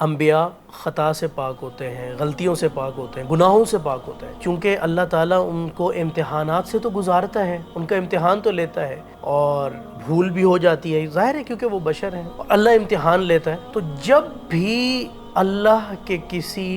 انبیاء خطا سے پاک ہوتے ہیں، غلطیوں سے پاک ہوتے ہیں، گناہوں سے پاک ہوتے ہیں، چونکہ اللہ تعالیٰ ان کو امتحانات سے تو گزارتا ہے، ان کا امتحان تو لیتا ہے، اور بھول بھی ہو جاتی ہے، ظاہر ہے کیونکہ وہ بشر ہیں، اور اللہ امتحان لیتا ہے۔ تو جب بھی اللہ کے کسی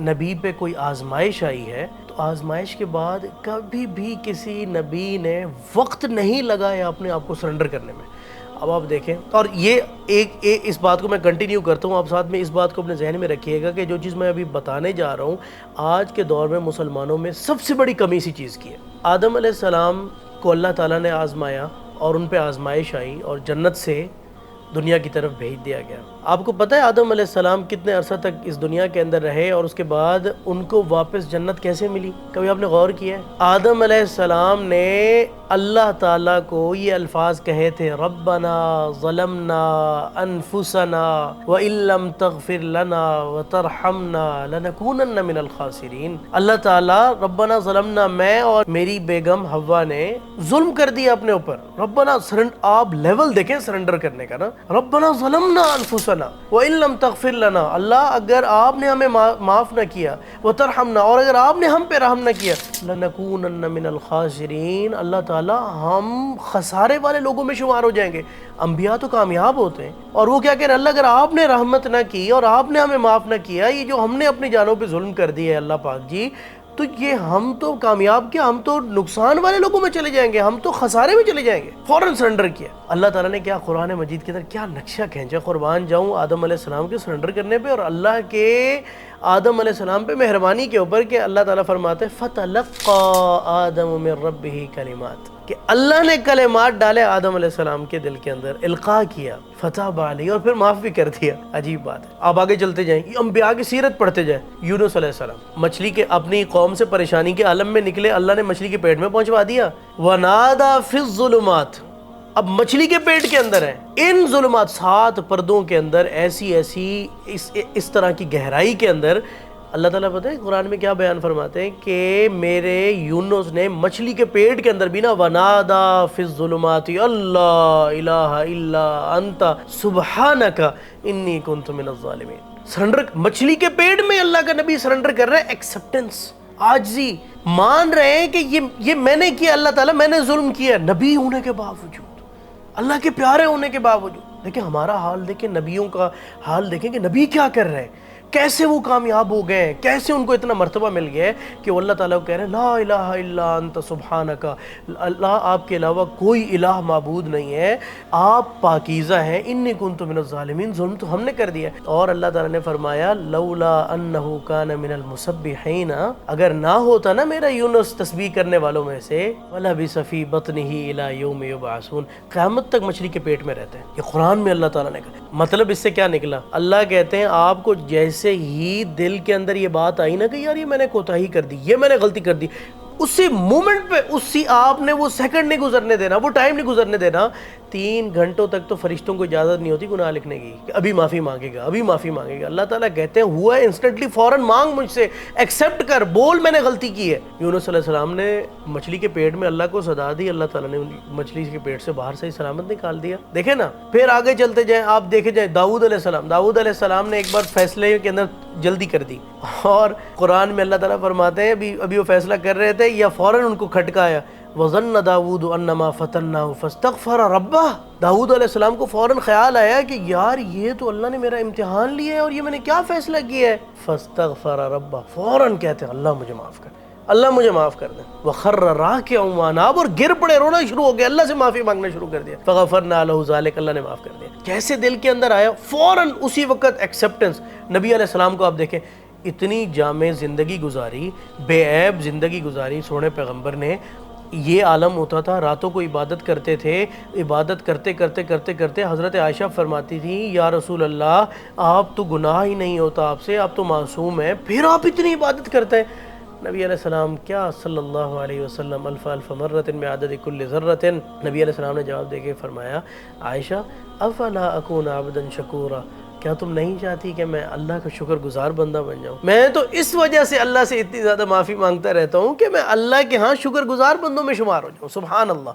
نبی پہ کوئی آزمائش آئی ہے تو آزمائش کے بعد کبھی بھی کسی نبی نے وقت نہیں لگایا اپنے آپ کو سرنڈر کرنے میں۔ اب آپ دیکھیں، اور یہ ایک اس بات کو میں کنٹینیو کرتا ہوں، آپ ساتھ میں اس بات کو اپنے ذہن میں رکھیے گا کہ جو چیز میں ابھی بتانے جا رہا ہوں آج کے دور میں مسلمانوں میں سب سے بڑی کمی اسی چیز کی ہے۔ آدم علیہ السلام کو اللہ تعالیٰ نے آزمایا اور ان پہ آزمائش آئی اور جنت سے دنیا کی طرف بھیج دیا گیا۔ آپ کو پتہ ہے آدم علیہ السلام کتنے عرصہ تک اس دنیا کے اندر رہے اور اس کے بعد ان کو واپس جنت کیسے ملی؟ کبھی آپ نے غور کیا ہے؟ آدم علیہ السلام نے اللہ تعالیٰ کو یہ الفاظ کہے تھے، ربنا ظلمنا انفسنا وَإِن لَّمْ تَغْفِرْ لَنَا وَتَرْحَمْنَا لَنَكُونَنَّ مِنَ الْخَاسِرِينَ۔ اللہ تعالیٰ ربنا ظلمنا، میں اور میری بیگم حوا نے ظلم کر دیا اپنے اوپر۔ ربنا آپ لیول دیکھیں سرنڈر کرنے کا نا، ربنا ظلمنا انفسنا وَإِن لَّمْ تَغْفِرْ لَنَا، اللہ اگر آپ نے ہمیں معاف نہ کیا، وَتَرْحَمْنَا، اور اگر آپ نے ہم پہ رحم نہ کیا، لَنَكُونَنَّ مِنَ الْخَاسِرِينَ، اللہ تعالیٰ ہم خسارے والے لوگوں میں شمار ہو جائیں گے۔ انبیاء تو کامیاب ہوتے ہیں، اور وہ کیا کہہ رہے ہیں، اللہ اگر آپ نے رحمت نہ کی اور آپ نے ہمیں معاف نہ کیا، یہ جو ہم نے اپنی جانوں پہ ظلم کر دیا ہے اللہ پاک جی، تو یہ ہم تو کامیاب کیا، ہم تو نقصان والے لوگوں میں چلے جائیں گے، ہم تو خسارے میں چلے جائیں گے۔ فوراً سرنڈر کیا۔ اللہ تعالیٰ نے کیا قرآن مجید کے اندر کیا نقشہ کھینچا، قربان جاؤں آدم علیہ السلام کے سرنڈر کرنے پہ اور اللہ کے آدم علیہ السلام پہ مہربانی کے اوپر، کہ اللہ تعالیٰ فرماتے ہیں فَتَلَقَّى آدَمُ مِن رَّبِّهِ کلمات، کہ اللہ نے کلمات ڈالے آدم علیہ السلام کے دل کے اندر، القاء کیا، فتاب علیہ، اور پھر معاف بھی کر دیا۔ عجیب بات ہے۔ آپ آگے چلتے جائیں، انبیاء کی سیرت پڑھتے جائیں۔ یونس علیہ السلام مچھلی کے اپنی قوم سے پریشانی کے عالم میں نکلے، اللہ نے مچھلی کے پیٹ میں پہنچوا دیا۔ وَنَادَى فِي الظُّلُمَاتِ، اب مچھلی کے پیٹ کے اندر ہے، ان ظلمات، 7 پردوں کے اندر، ایسی اس طرح کی گہرائی کے اندر، اللہ تعالیٰ پتہ ہے قرآن میں کیا بیان فرماتے ہیں کہ میرے یونس نے مچھلی کے پیٹ کے اندر بھی نا، وَنَادَى فِي الظُّلُمَاتِ اللَّا إِلَٰهَ إِلَّا أَنْتَ سُبْحَانَكَ إِنِّي كُنْتُ مِنَ الظَّالِمِينَ۔ سرنڈر، مچھلی کے پیٹ میں اللہ کا نبی سرنڈر کر رہے ہیں، ایکسپٹنس، عاجزی، مان رہے ہیں کہ یہ میں نے کیا، اللہ تعالیٰ میں نے ظلم کیا، نبی ہونے کے باوجود، اللہ کے پیارے ہونے کے باوجود۔ دیکھیں ہمارا حال دیکھیں، نبیوں کا حال دیکھیں کہ نبی کیا کر رہے ہیں، کیسے وہ کامیاب ہو گئے ہیں، کیسے ان کو اتنا مرتبہ مل گیا ہے کہ وہ اللہ تعالیٰ کو کہہ رہے ہیں لا الہ الا انت سبحانک، اللہ آپ کے علاوہ کوئی الہ معبود نہیں ہے، آپ پاکیزہ ہیں، انی کنت من الظالمین، ظلم تو ہم نے کر دیا ہے۔ اور اللہ تعالیٰ نے فرمایا لولا انہ کان من المسبحین، اگر نہ ہوتا نا میرا یونس تسبیح کرنے والوں میں سے، ولبث فی بطنہ الی یوم یبعثون، قیامت تک مچھلی کے پیٹ میں رہتے ہیں۔ یہ قرآن میں اللہ تعالیٰ نے کہا۔ مطلب اس سے کیا نکلا؟ اللہ کہتے ہیں آپ کو جیسے ہی دل کے اندر یہ بات آئی نا کہ یار یہ میں نے کوتاہی کر دی، یہ میں نے غلطی کر دی، اسی مومنٹ پہ آپ نے وہ سیکنڈ نہیں گزرنے دینا، وہ ٹائم نہیں گزرنے دینا، 3 گھنٹوں تک تو فرشتوں کو اجازت نہیں ہوتی گناہ لکھنے کی کہ ابھی معافی مانگے گا، ابھی معافی مانگے گا۔ اللہ تعالیٰ کہتے ہیں ہوا ہے انسٹنٹلی، فوراً مانگ مجھ سے، ایکسیپٹ کر، بول میں نے غلطی کی ہے۔ یونس علیہ السلام نے مچھلی کے پیٹ میں اللہ کو صدا دی، اللہ تعالیٰ نے مچھلی کے پیٹ سے باہر سے ہی سلامت نکال دیا۔ دیکھیں نا، پھر آگے چلتے جائیں، آپ دیکھے جائیں داؤد علیہ السلام نے ایک بار فیصلے کے اندر جلدی کر دی، اور قرآن میں اللہ تعالیٰ فرماتے ہیں ابھی وہ فیصلہ کر رہے تھے یا فوراً ان کو کھٹکایا، وَظَنَّ داؤد أَنَّمَا فَتَنَّاهُ فَاسْتَغْفَرَ رَبَّهُ، داؤد علیہ السلام کو فوراً خیال آیا کہ یار یہ تو اللہ نے میرا امتحان لیا ہے اور یہ میں نے کیا فیصلہ کیا ہے، فَاسْتَغْفَرَ رَبَّهُ، فوراً کہتے ہیں اللہ مجھے معاف کر، اللہ مجھے معاف کر دیں، وَخَرَّ رَاكِعًا وَأَنَابَ، اور گر پڑے، رونا شروع ہو گیا، اللہ سے معافی مانگنا شروع کر دیا، فَغَفَرْنَا لَهُ ذَلِكَ، اللہ نے معاف کر دیا۔ کیسے دل کے اندر آیا، فوراً اسی وقت ایکسیپٹنس۔ نبی علیہ السلام کو آپ دیکھیں، اتنی جامع زندگی گزاری، بے عیب زندگی گزاری سونے پیغمبر نے۔ یہ عالم ہوتا تھا، راتوں کو عبادت کرتے تھے، عبادت کرتے کرتے کرتے کرتے حضرت عائشہ فرماتی تھی یا رسول اللہ آپ تو گناہ ہی نہیں ہوتا آپ سے، آپ تو معصوم ہیں، پھر آپ اتنی عبادت کرتے ہیں۔ نبی علیہ السلام کیا صلی اللہ علیہ وسلم الف الف مرۃ بعدد کل ذرۃ، نبی علیہ السلام نے جواب دے کے فرمایا عائشہ افلا اکون عبدا شکورا، کیا تم نہیں چاہتی کہ میں اللہ کا شکر گزار بندہ بن جاؤں؟ میں تو اس وجہ سے اللہ سے اتنی زیادہ معافی مانگتا رہتا ہوں کہ میں اللہ کے ہاں شکر گزار بندوں میں شمار ہو جاؤں۔ سبحان اللہ۔